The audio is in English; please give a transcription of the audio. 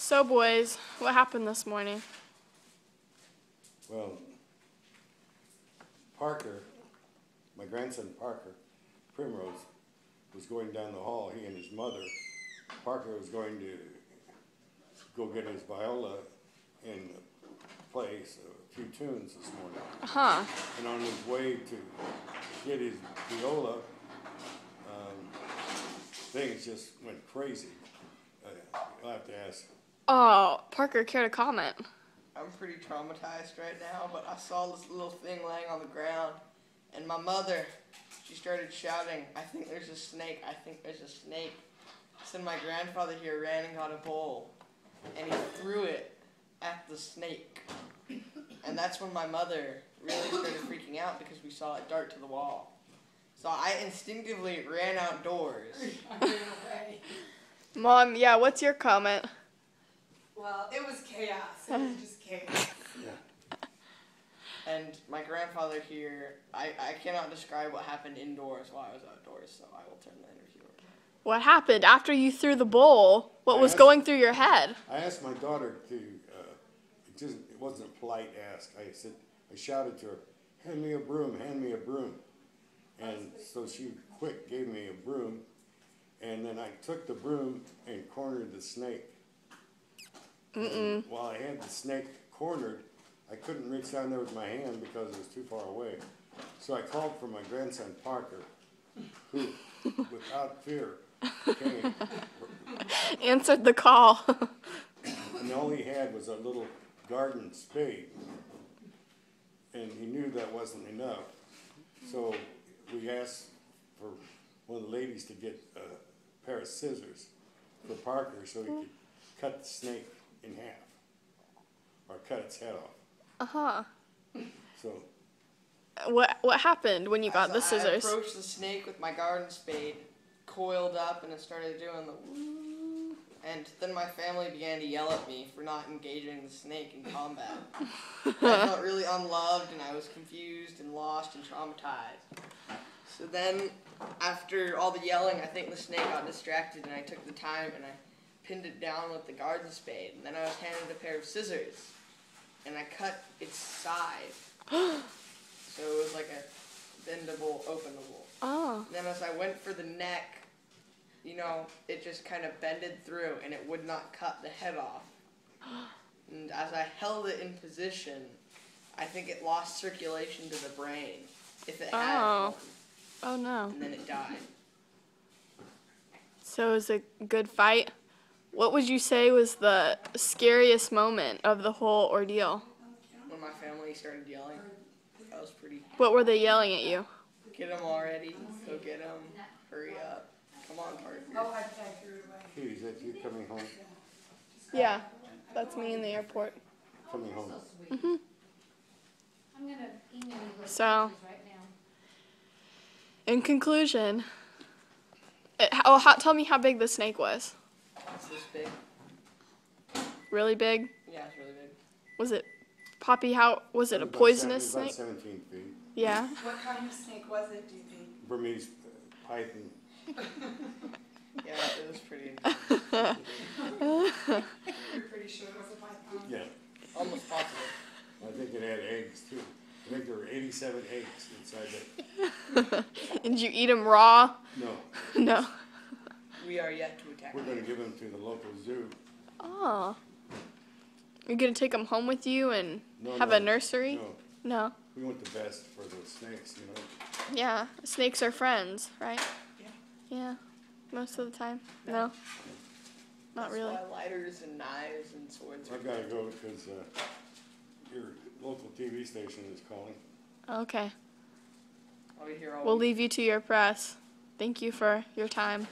So, boys, what happened this morning? Well, Parker, my grandson Parker, Primrose, was going down the hall, he and his mother. Parker was going to go get his viola and play a few tunes this morning. Huh. And on his way to get his viola, things just went crazy. You'll have to ask. Oh, Parker, care to comment? I'm pretty traumatized right now, but I saw this little thing laying on the ground, and my mother, she started shouting, "I think there's a snake, I think there's a snake." So my grandfather here ran and got a bowl, and he threw it at the snake. And that's when my mother really started freaking out because we saw it dart to the wall. So I instinctively ran outdoors. Mom, yeah, what's your comment? Well, it was chaos. It was just chaos. Yeah. And my grandfather here, I cannot describe what happened indoors while I was outdoors, so I will turn the interview over. What happened after you threw the bowl? What was going through your head? I asked my daughter to, it wasn't a polite ask. I shouted to her, "Hand me a broom, hand me a broom." And so she quick gave me a broom, and then I took the broom and cornered the snake. And while I had the snake cornered, I couldn't reach down there with my hand because it was too far away. So I called for my grandson Parker, who, without fear, came. Answered the call. And all he had was a little garden spade. And he knew that wasn't enough. So we asked for one of the ladies to get a pair of scissors for Parker so he could cut the snake in half. Or cut its head off. Uh-huh. So What happened when you got the I scissors? approached the snake with my garden spade, coiled up, and it started doing the woo. And then my family began to yell at me for not engaging the snake in combat. I felt really unloved, and I was confused and lost and traumatized. So then, after all the yelling, I think the snake got distracted, and I took the time and I pinned it down with the garden spade. And then I was handed a pair of scissors, and I cut its side. So it was like a bendable, openable. Oh. And then as I went for the neck, you know, it just kind of bended through and it would not cut the head off. And as I held it in position, I think it lost circulation to the brain, if it had one. Oh no. And then it died. So it was a good fight. What would you say was the scariest moment of the whole ordeal? When my family started yelling, that was pretty. What were they yelling at you? Get him already. Go get him. Hurry up. Come on, Parker. Oh, I threw it away. Hugh, is that you coming home? Yeah, that's me in the airport. Coming home. I'm gonna email you those So- pictures right now. In conclusion, tell me how big the snake was. It's this big. Really big? Yeah, it's really big. Was it, Poppy, how, was it a About poisonous about snake? 17 feet. Yeah. What kind of snake was it, do you think? Burmese python. Yeah, it was pretty intense. You're pretty sure it was a python? Yeah. Almost positive. I think it had eggs too. I think there were 87 eggs inside that. Did you eat them raw? No, No. We are yet to attack. we're going to give them to the local zoo. Oh. You're going to take them home with you and No, have no, a nursery? No, No. we want the best for those snakes, you know. Yeah. Snakes are friends, right? Yeah. Yeah. Most of the time. No. Not That's really. why lighters and knives and swords are I've got to go because your local TV station is calling. Okay. I'll be here all We'll week. leave you to your press. Thank you for your time.